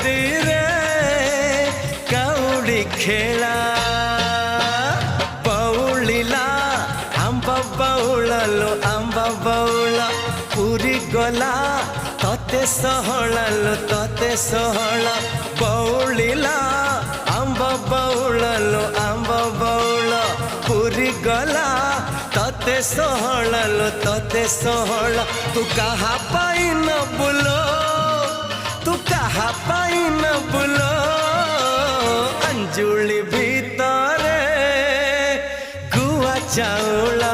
रे कौड़ी खेला बौलिला आंब बौळलो आंब बौळ पुरी गला तते सहळलो तते सहळ बौलिला आंब बौळलो आंब बौळ पुरी गला तते सहळलो तते सहळ तू कहा पाई न बुलो तू कहा पाई न बुलो अंजुली भीतरे गुआ चाउला